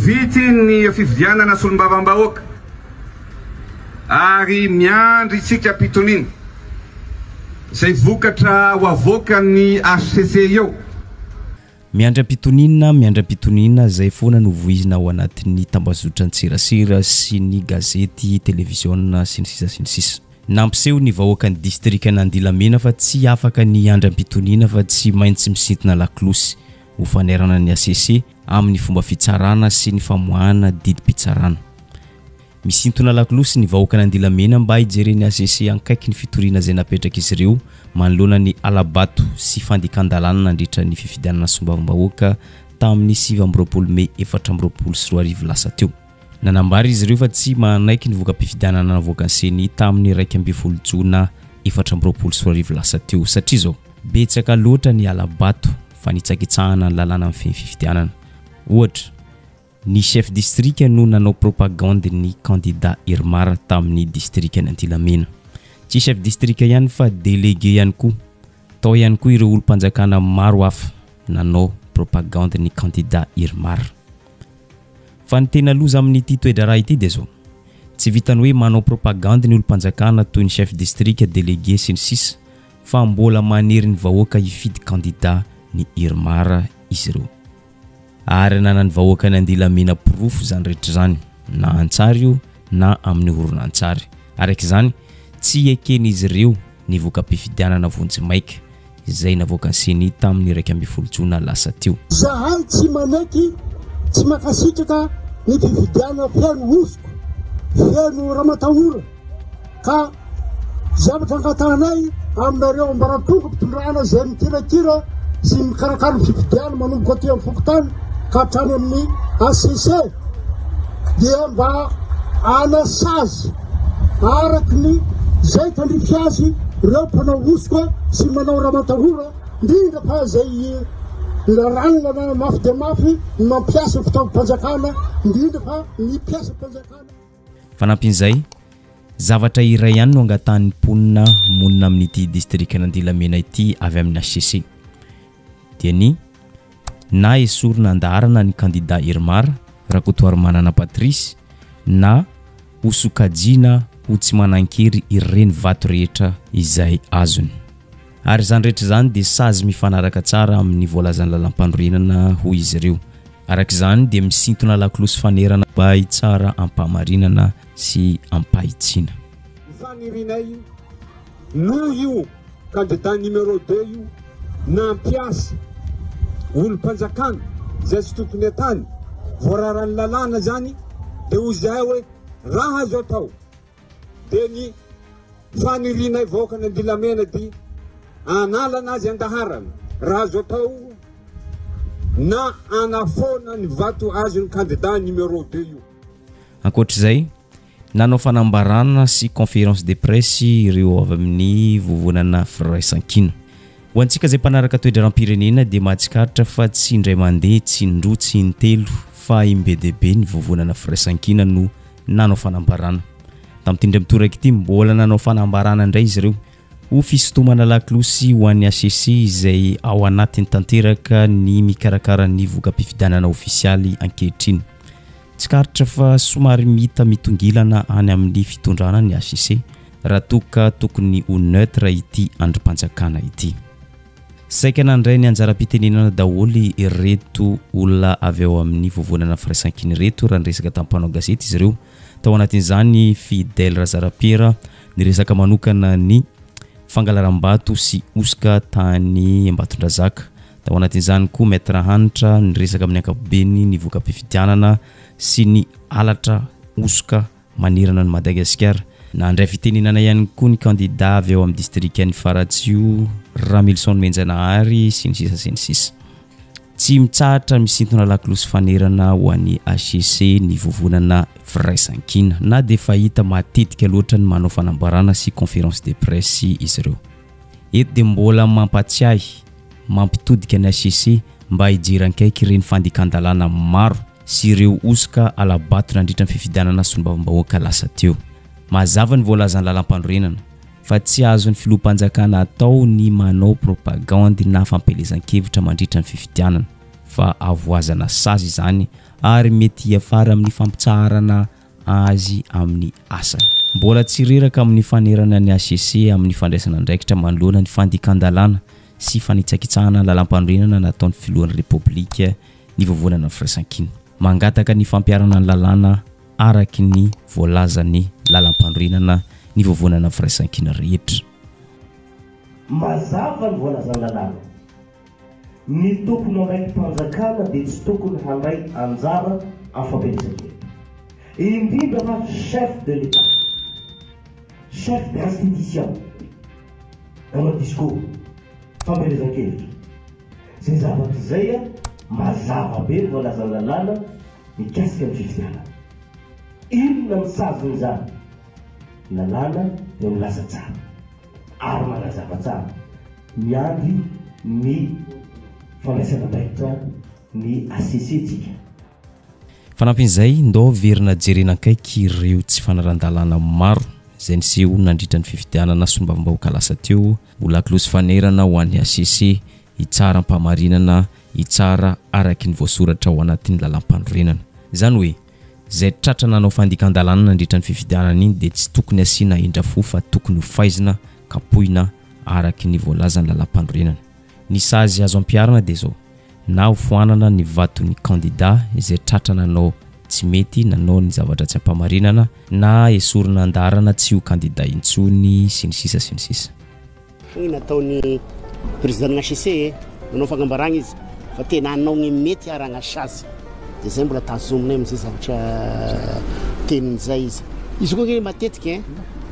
vity ny fividianana solombavam-bahoaka ary miandry isika pitonina izay vokatra ho avoaka ny HCC eo. Miandra pitonina zay foana no voizina ao anatin'ny tambazotra an-tserasera sy ny gazety televisionna sy ny sisa. Nampiseho ny vahoaka ny distrika n'Andilamena fa tsy afaka ny andram-pitonina fa tsy maintsy misintona laklosy ho fanerana ny HCC amin'ny fomba fitsarana sy ny famoahana didim-pitsarana. Misintona laklosy ny vahoaka n'Andilamena mba hijereny HCC ankaiky ny fitoriana izay napetraka izy ireo manoloana ny alabato sy fandikan-dalàna nandritra ny fifidianana sombavambahoaka tamin'ny 7 Mey 2024 lasa teo. Nanambary izy ireo fa tsy manaiky ny voka-pifidianana navoaka ny seni tamin'ny 12 Jona 2024 lasa teo satria zao betsaka loatra ny alabato fa nitsakitsahana ny lalàna amin'ny fifidianana. Ohatra, ny chef district no nanao propagande ny candidat Irmar tamin'ny district n'Andilamena. Tsy chef district ihany fa délégué ihany koa. Tao ihany koa ireo olo-mpanjakana maro hafa nanao propagande ny candidat Irmar. Fa ny tena loza amin'ity toedra raha ity dia zao. Tsy vitany hoe manao propagande ny olo-mpanjakana toy ny chef district, délégué sy ny sisa fa mbola manery ny vahoaka hifidy candidat ny Irmar izy ireo. Ary nanany vahoaka n'Andilamena proof zany rehetra zany na antsary io na amin'ny horonan-tsary. Araka izany tsy eken'izy ireo ny voka-pifidianana vonjy maika izay navoaka ny seni tamin'ny 12 Jona lasa teo. Zahay tsy maneky tsy makasitraka ny fifidianana feno osoko feno ramatahora ka zavatra angatanay aminareo ambaratonga mpitondrana zay mikirakira sy mikarakara fifidianana manomboka aty amin'ny fokotany ka hatrany amin'ny HCC dia mba anasazy araky ny zay tandrify azy ireo mpanao osoko sy manao ramatahora indrindra fa zay laranina na mafy dia mafy mampiasa fitaovam-panjakana indrindra fa ny piasa mpanjakana. Fanampin'izay zavatra iray ihany no angatan'ny mponina monina amin'ity district n'Andilamena ity avy amin'ny HCC dia ny na esorina andarana ny candidat Irmar Rakotoary Manana Patrice na hosokajiana ho tsy manankery ireny vato rehetra izay azony. Ary zany rehetra zany dia sazy mifanaraka tsara amin'ny voalazany lalam-panorenana ho izy ireo. Araka izany dia misintona laklosy fanerana mba hitsara ampamarinana sy ampahitsiana. Fanirinay no io candidat numéro 2 io nampiasa olo-mpanjakana zay tsy tokony atany voararany lalàna zany dia ho zay hoe raha azo atao dia ny fanirinay vahoaka n'Andilamena dia analana azy andaharana raha azo atao na anafona ny vato azony candidat numéro 2 io. Ankoatr'izay nanao fanambarana sy conférence de presse ireo avy amin'ny vovonana firaisan-kina. Ho antsika zay mpanaraka toedra aram-pirenena dia mahatsikaritra fa tsy indray mandeha, tsy indroa, tsy intelo fa imbedebe ny vovonana firaisan-kina no nanao fanambarana. Tamin'ity indray mitoraka ity mbola nanao fanambarana indray izy ireo ho fisintomana laklosy ho an'ny HCC izay ao anatin'ny tanteraka ny mikarakara ny voka-pifidianana ofisialy ankehitriny. Tsy karitra fa somary mita mitongilana any amin'ny fitondrana ny HCC raha toka tokony ho neutre ity androm-panjakana ity. Saika nandray ny anjara-pitenenana daholo ireto olona avy ao amin'ny vovonana firaisan-kina reto raha niresaka tamin'ny mpanao gazety izy ireo. Tao anatin'izany Fidèle Razarapiera niresaka manokana ny fangalaram-bato sy osika tany Ambatondrazaka. Tao anatin'izany koa Maître Hanitra niresaka amin'ny ankapobeny ny voka-pifidianana sy ny alatra osika manerana ny Madagasikara. Nandray fitenenana ihany koa ny candidat avy ao amin'ny district ny Faratsio, Ramilson Menjanahary sy ny sisa sy ny sisa. Tsy mitsahatra misintona laklosy fanerana ho an'ny HCC ny vovonana firaisan-kina na dia fahita matetika loatra ny manao fanambarana sy conférence de presse izy ireo. Eto dia mbola mampatsiahy mampitodika ny HCC mba hijeran-kaiky ireny fandikan-dalàna maro sy ireo osika alabato nandritra ny fifidianana sombavambahoaka lasa teo. Mazava ny voalazany lalam-panorenana fa tsy azon'ny filoham-panjakana atao ny manao propagande na fampelezan-kevitra mandritra ny fifidianana fa avoazana sazy izany ary mety afara amin'ny fampitsarana azy amin'ny asany. Mbola tsy reraka amin'ny fanerana ny ACC amin'ny fandraisana andraikitra manoloana ny fandikan-dalàna sy fanitsakitsahana lalam-pandroenana nataon'ny filohan'ny Repoblika ny vovonana firaisan-kina. Mangataka ny fampiarana ny lalàna araky ny voalazany lalam-pandroenana ny vovonana firaisan-kina rehetra. Mazava ny voalazany lalàna. Ny tompony andraiky mpanjakana dia tsy tokony handray anjara amin'ny fampielezan-kely. Indrindra fa chef de l'État, chef d'institution, manao discours fampielezan-kevitra. Zay zavatra zay mazava be ny voalazany lalàna mikasika ny fifidianana. Inona misazony zany? Lalàna dia milaza tsara ary manazava tsara miandry ny fandraisana andraikitra ny ACC-tsika. Fanampin'izay ndao verina jerena akaiky ireo tsy fanaran-dalàna maro izay niseho nandritra ny fifidianana sombam-bahoaka lasa teo ho lakolosy fanerana ho an'ny ACC hitsara mpamarinana hitsara araky ny voasoratra ao anatin'ny lalam-pandroenana. Izany hoe izay tratra nanao fandikan-dalàna nandritra ny fifidianana iny dia tsy tokony asiana indrafo fa tokony ho faizina kapohina araky ny voalazany lalam-pandroenana. Ny sazy azo ampiarana dia zao na ho foanana ny vaton'ny candidat izay tratra nanao tsy mety nanao ny zavatra tsy ampamarinana na esorina andarana tsy ho candidat intsony sy ny sisa sy ny sisa. Fogny nataon'ny président ACC nanao fagnambarana izy fa tena nanao ny mety aragna chasse dia zay mbola tazominay amin'izay zavatra tenin'izay izy. Izy koa ny matetika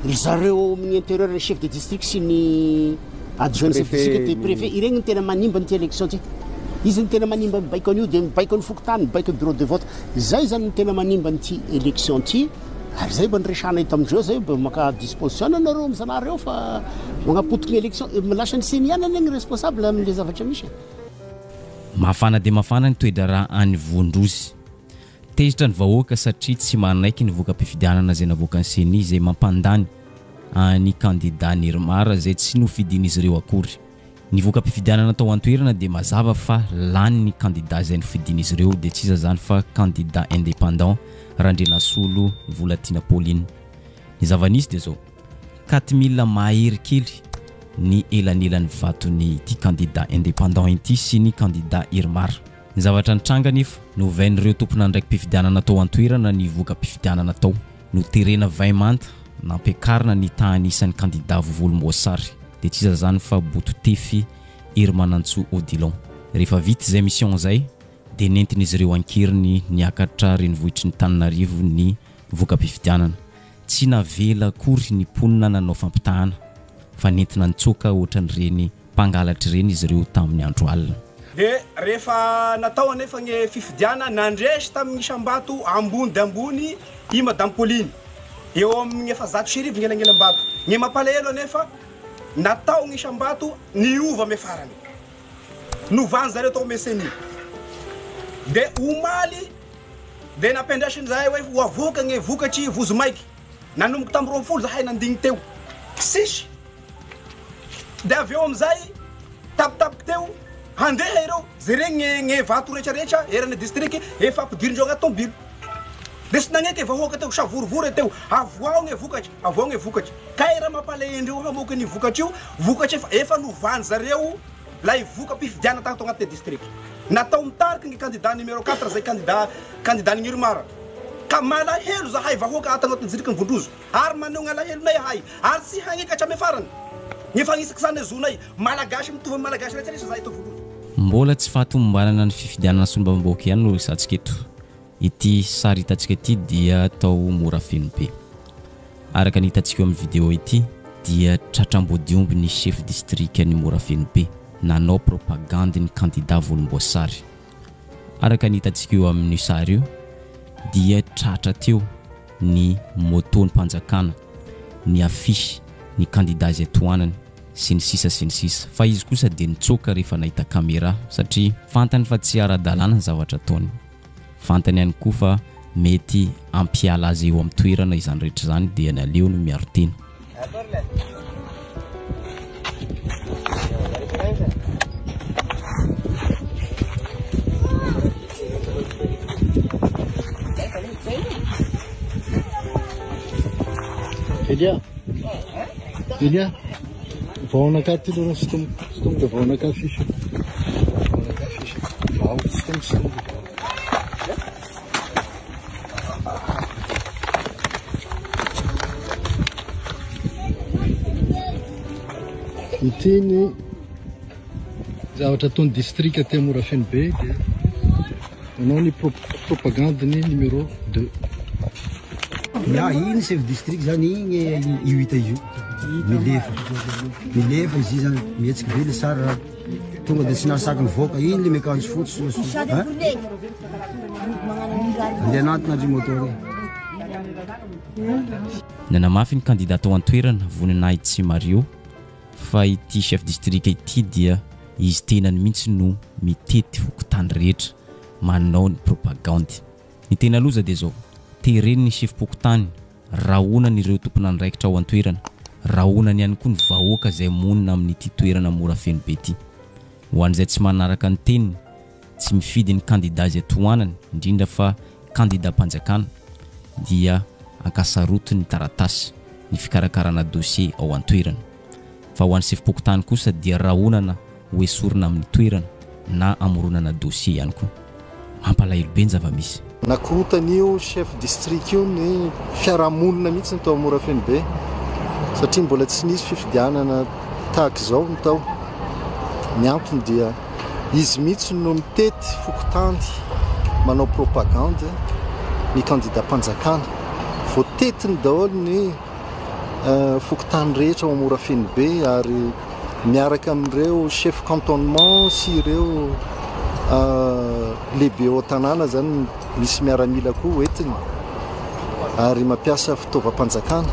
ry zareo amin'ny intérieur ny chef de district sy ny adjoint chef de district dia préfet iregny ny tena manimba ny ty élection ty. Izy ny tena manimba mibaiko an'io dia mibaiko ny fokotany mibaiko bureau de vote. Zay zany ny tena manimba nyty élection ty. Ary zay mba niresana hita amindreo zay mba maka disposition anareo amizanareo fa magnapotiky ny élection lasa ny senianana ny responsable amin'le zavatra misy. Mafana dia mafana ny toedra raha any vondrozy. Tezitra ny vahoaka satria tsy manaiky ny voka-pifidianana zay navoaka ny seni izay mampandany any candidat nirmara zay tsy nofidian'izy ireo akory. Ny voka-pifidianana tao antoerana dia mazava fa lany ny candidat zay nofidian'izy ireo dia tsy iza zany fa candidat indépendant Randrenasolo Volatina Pauline. Ny zavanisy dia zao 4000 mahery kely ny elanelan'ny vatony ity candidat indépendant ity sy ny candidat irmara. Ny zavatra nitranga nefa novain'ireo tompona ndraiky mpifidianana tao antoerana ny voka-pifidianana tao no terena 20 manta nampiakarina ny tany isan'ny candidat Vovolomboasary dia tsy iza zany fa Bototefy Hermanantso Odilon. Rehefa vita izay mission zay dia nentin'izy ireo ankiriny niakatra renivohitry ny Tananarivo ny voka-pifidianana. Tsy navela akory ny mponina nanao fampitahana fa nentina nitsoka ohatran'ireny mpangalatra ireny izy ireo tamin'ny andro alina. Dia rehefa natao anefa ny fifidiana nandresy tamin'ny Isambato ambony dia ambony i Madame Pauline eo amin'ny 700 gn'elangelam-bato. Ny mampalahelo anefa natao ny Isambato niova me farany novany zareo tao meseny dia omaly dia nampiandrasiny zahay hoe ho avoaka ny vokatry Vozomaiky nanomboka tamin'ny 20 zahay nandigny teo sisy. Dia avy eo amin'izay tapitapiky teo handeha ireo zay regny ny vato rehetrarehetra erana district efa ampidirindreo agnaty tombily. Dia sy nagnety vahoaka teo savorovory teo avoao ny vokatry avoao ny vokatry kay raha mampalahindreo hamoaka ny vokatry io vokatry efa novany zareo la voka-pifidiana tato agnaty district. Natao mitariky ny candidat numéro 4 zay candidat ny Irmara ka malahelo zahay vahoaka ato agnaty district ny Vondrozo ary maneho gn'alahelonay ahay ary tsy hagnekatra ame farany ny fagnisaky zany azonay malagasy mitovy amin'ny malagasy rehetrarehetra zahay to Vondrozo. Mbola tsy fahatomombanana ny fifidianana sombam-bahoaka ihany no resantsika eto. Ity sary hitantsika ity dia tao mora feno be. Araka ny hitantsika eo amin'ny vidéo ity dia tratram-bodiomby ny chef district ny mora feno be nanao propagande ny candidat Volomboasary. Araka ny hitantsika eo amin'ny sary io dia tratra teo ny moto ny mpanjakana ny afisy ny candidat zay toanany sy ny sisa fa izy kosa dia nitsoka rehefa nahita caméra satria fantany fa tsy ara-dalàna ny zavatra ataony. Fantany ihany koa fa mety ampiala azy eo amin'ny toerana izany rehetra zany dia naleo no miaro teny. Elia, vão cá tudo no sistema de vão cá ficha. Vão sistema. Itiny zavatra ataon'ny district aty Morafenbe dia manao ny propagande ny numéro 2. Iny chef district zany igny io hita io milefa izy zany mihetsika be le sara tonga dia tsy nasaky nivoaka iny le miakanjo fotsy andeha anatiny andry motor nanamafy ny candidat tao an-toerana voninahit tsy Mario fa ity chef district ity dia izy tenany mihitsy no mitety fokotany rehetra manao ny propagande. Ny tena loza dia zao tereny ny chef pokotany rahonany ireo tompon'andraikitra ao an-toerana, rahonany ihany koa ny vahoaka izay monina amin'ity toerana Morafenbe ity. Ho an'izay tsy manaraka ny teniny, tsy mifidy ny candidat izay tohanany, indrindra fa candidat mpanjakana dia ankasaroty ny taratasy ny fikarakarana dossier ao an-toerana. Fa ho an'ny chef pokotany kosa dia rahonana hoesorina amin'ny toerana na amoronana dossier ihany koa. Mampalahelo be ny zava-misy. Nakorotan'io chef district io ny fiarahamonina mihitsy ny tao Morafenbe satria mbola tsy nisy fifidianana tahaka izao ny tao. Ny antony dia izy mihitsy no mitety fokotany manao propagande ny candidat mpanjakana. Voatetiny daholo ny fokotany rehetra ao Morafenbe ary miaraka amin'ireo chef cantonnement sy ireo lehibe ao tanàna zany misy miaramila koa hoentiny ary mampiasa fitaovam-panjakana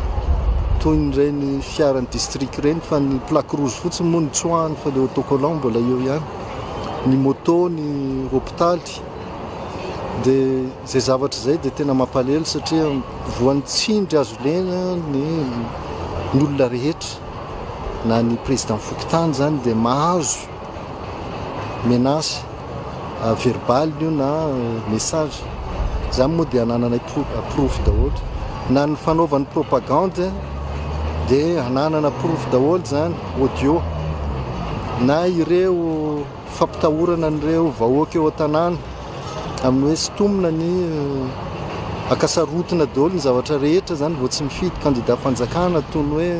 toy ireny fiaran'ny district ireny fa ny plaque rouge fotsiny moa ny tsoahany fa le autocollant mbola eo ihany, ny moto, ny hôpitaly. Dia izay zavatra izay dia tena mampalahelo satria voan'ny tsindry azo lena ny olona rehetra na ny président fokotany zany dia mahazo menace verbal io na message. Zany moa dia ananana proof daholo. Na ny fanaovany propagande dia ananana proof daholo zany audio. Na ireo fampitahorana an'ireo vahoaka eo an-tanàna amin'ny hoe sitomina ny akasarotina daholo ny zavatra rehetra zany vao tsy mifidy candidat mpanjakana toy ny hoe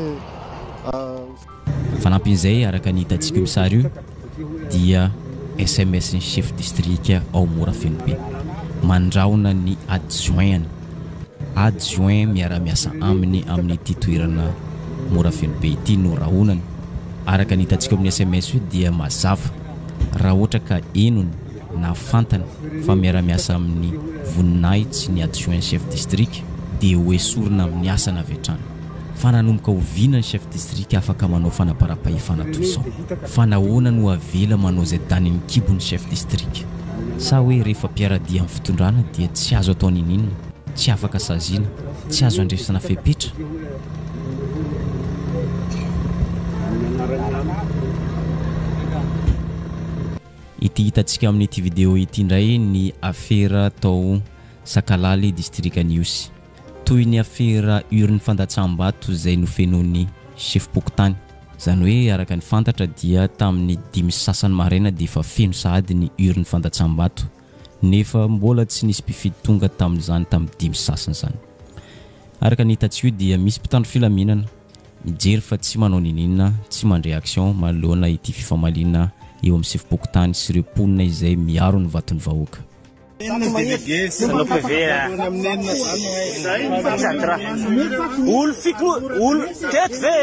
fanampin'izay araka ny hitantsika io sary io dia SMS ny chef district ao Morafenbe mandraona ny adjoint miara-miasa aminy amin'ny ity toerana Morafenbe ity no rahonany. Araka ny hitantsika amin'ny SMS io dia mazava raha ohatra ka enony na fantany fa miara-miasa amin'ny voninahitsy ny adjoint chef district dia hoesorina amin'ny asana avy hatrany. Fa nanomboka hoviana ny chef district afaka manao fanaparam-pahefana toy izao. Fa nahoana no avela manao izay tany ny kibony chef district. Sa hoe rehefa mpiaradia amin'ny fitondrana dia tsy azo atao ninina, tsy afaka saziana, tsy azo andresana fepetra. Ity hitantsika amin'ity video ity indray ny afera tao Sakalaly district News. Toy ny afera urne fandatsam-bato izay nofenon'ny chef pokotany. Zany hoe araka ny fantatra dia tamin'ny 5 sasany maraina dia efa feno sahady ny urne fandatsam-bato nefa mbola tsy nisy mpifidy tonga tamin'izany tamin'ny 5 sasany zany. Araka ny hitantsika io dia misy mpitandro filaminana mijery fa tsy manao ninina, tsy mandray action manoloana ity fifamaliana eo amin'ny chef pokotany sy ireo mponina izay miaro ny vatony vahoaka. Olo tety ve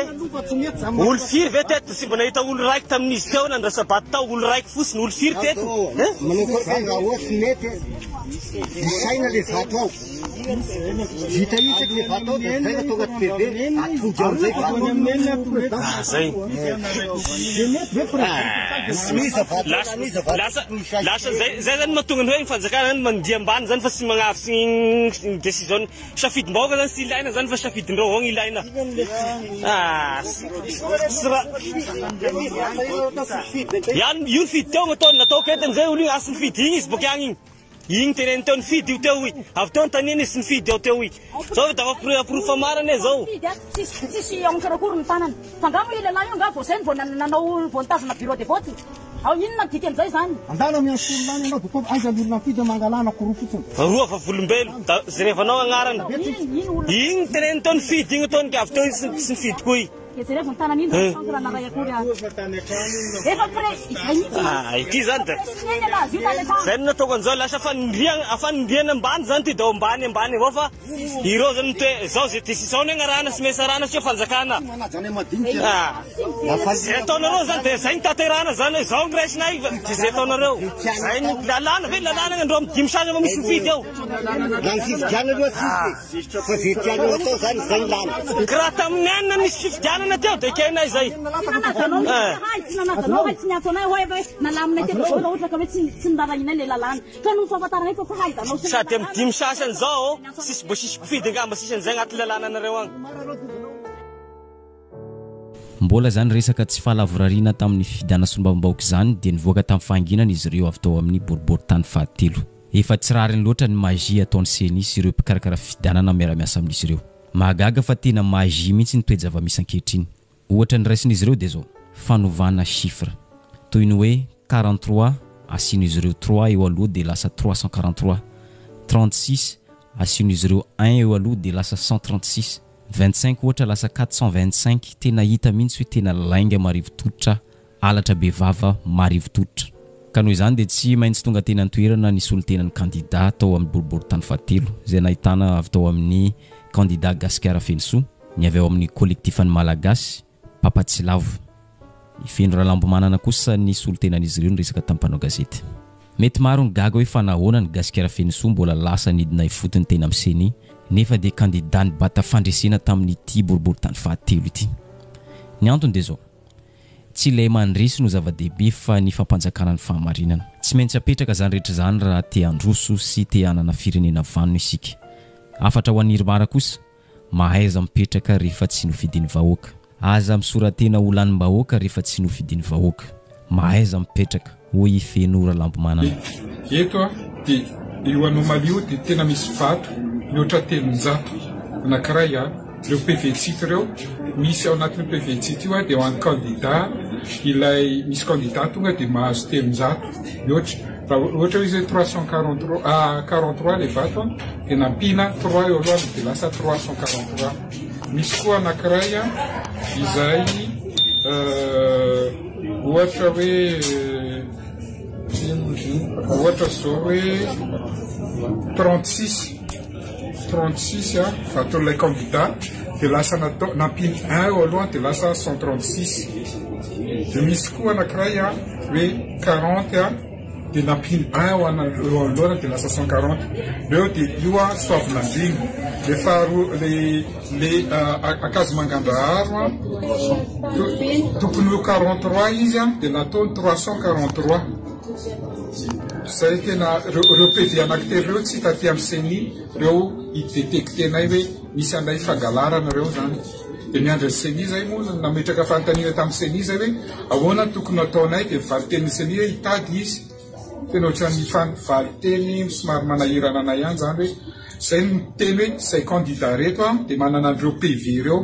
olo firy ve tety sy mba nahita olo raiky tamin'izy teo nandrasabaty tao olo raiky fosiny olo firy tety saina le vato ao vita io le vato ao dia faina tonga PV atonga am'izay lasa zay zany mahatonga ny hoe ny fanjakana zany mandia ambany zany fa sy magnafy ny décision safidim-bahoaka zany sy ilaina zany fa safidin-dreo ao ny ilaina. Io ny fidy teo natao ketiny zay olo io asy ny fidy igny izy boka agny igny igny teneny teo nifidy io teo i avy teo nytaniny sy nifidy eo teo i zao dafa proofa marana e zao tsisy aonkarakory ny tanany fa ngamo i lehilahy io nga vao zay nanao vao nitazona bureau de vote ao inona dika am'izay zany andana miasololany anao boko aiza olona mpidy mangalana koro fotsiny roa fa volombelo zay rehefa anao agnarana igny teneny teo nifidy igny teo avy teo sy nifidy koa i jereva ny tanany iny raha naray akory efa pre ity zany da zay nataoko an'izao lasa afa nindriana ambany zany ty da ambany avao fa ireo zany mitoe zao zay décision ny agnarana sy mesa rana sy fanjakana zay ataonareo zany de zay nitaterana zany zao ny raisinay zay ataonareo zay lalana ve lalana andreo amy dimy sany misy mifidy eo karaha tamin'ny anina nisy fifidianana teo de kenay zay sady amy dimy sasany zao sisy mbo sisy mpifidy ngamba sisan'izay agnaty lalana anareo agny mbola zany resaka tsy fahalavorariana tamin'ny fidana sombambaoka zany dia nivoaka tamin'ny fahanginana izy ireo avy tao amin'ny boribory-tany fahatelo efa tsy rariny loatra ny magia ataony senisy ireo mpikarakara fidanana miara-miasa amin'izy ireo mahagaga fa tena magia mihitsy ny toejava-misy ankehitriny ohatra ny raisin'izy ireo dia zao fanovana chiffre toy ny hoe 43 asian'izy ireo 3 eo aloha dia lasa 343 36 asian'izy ireo 1 eo aloha dia lasa 136 25 ohatra lasa 425 tena hita mihitsy hoe tena lainga marivototra alatra be vava marivototra ka noho izany dia tsy maintsy tonga tena nitoerana nisy olo-tenany candidat tao amin'ny boribory-tany fahatelo izay nahitana avy tao amin'ny candidat Gasikara Fenso ny avy ao amin'ny kolektifany malagasy Papatsilavo ifeno rahalambomanana kosa nisy olo-tenan'izy ireo ny resaka tampanao gazety mety maro ny gaga hoe fanahoana ny Gasikara Fenso mbola lasa nidina ifotony tena amin'ny seni nefa dia candidat ny bata fandresena tamin'ity boribory-tany fahatelo ity ny antony dia zao tsy ilay mandresy no zava-dehibe fa ny fampanjakana ny fahamarinana tsy maintsy apetraka zany rehetra zany raha te handroso sy te hanana firenena vanona isika afatra ho aniry mara kosa mahaiza mipetraka rehefa tsy nofidiany vahoaka aza misoratena olanym-bahoaka rehefa tsy nofidiany vahoaka mahaiza mipetraka hoy ifenora lambomanana eto dia io anomaly io dia tena misy vato mihoatra telonjato anankiray ireo PV-tsika ireo misy ao anatin'ny PV-tsika io dia ho an'ny candidat ilay misy candidat tonga dia mahazo telonjato mihoatra raha ohatra hoe izy 343 le vato dia nampina 3 eo aloha dia lasa 343 misy koa anankiray izay ohatra hoe ohatra zao hoe 36 vaton'ilay candidat dia lasa nampiny 1 eo aloha dia lasa 136 dia misy koa anankiray hoe 40 dia nampiny 1 eo aloha dia lasa 140 reo dia io soavinandriny le faharoa le akazo mangandaharo tokony ho 43 izy dia nataony 343 zay tena reo PV anankitelo reo tsy taty amin'ny seni reo hidetektenay hoe misy anay fangalarana reo zany dia miandra ny seni zay moa nametraka fanontaniana tamin'ny seni zay hoe ahoana tokony ataonay dia valiteny seni hoe hitady izy tena ohatran'ny valiteny somary manahirana anay ihany zany hoe zay miteny hoe zay candidat reto dia manana an'ireo PV reo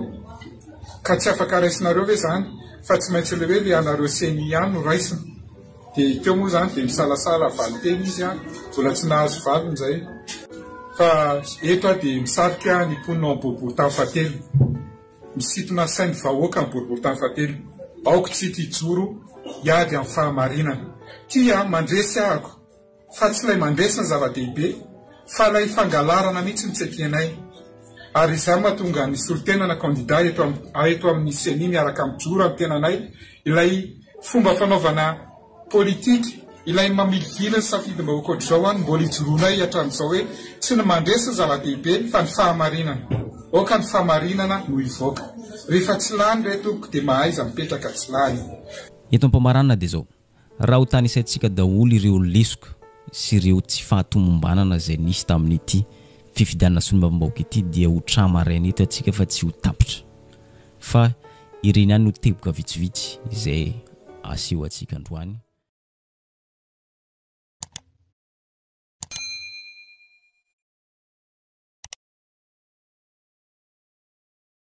ka tsy afaka raisinareo ve zany fa tsy maintsy le hoe le anareo seni ihany no raisina dia teo moa zany dia misalasala valiteny izy mbola tsy nahazo valiny zay fa eto dia misarika ny mponina amin'ny boribory-tany fahatelo misitona sainy vahoaka amin'ny boribory-tany fahatelo aoko tsy ty joro hiady amin'ny fahamarinana tia mandresy ahako fa tsy ilay mandresy ny zava-dehibe fa ilay fangalarana mihitsy mitsekenay ary izany mahatonga ny solo-tenana candidat eto amin'ny seni miaraka amin'ny joro amin'ny tenanay ilay fomba fanaovana politika ilay mamilivilany safidy-mbahoaka ohatr'izao any mbola hijoroanay hatramin'izao hoe tsy ny mandresy ny zava-dehibe fa ny fahamarinana oka ny fahamarinana no hivoaka rehefa tsy lany ray tompoko dia mahaiza mipetraka tsy lany eto ampamaranana dia zao raha ho tany isaintsika daholo ireo lesoka sy ireo tsy fahatomombanana izay nisy tamin'ity fifidianana sombambaoka ity dia ho tramaraina eto atsika fa tsy ho tapitra fa ireny ihany no teboka vitsivitsy izay aseho atsika androany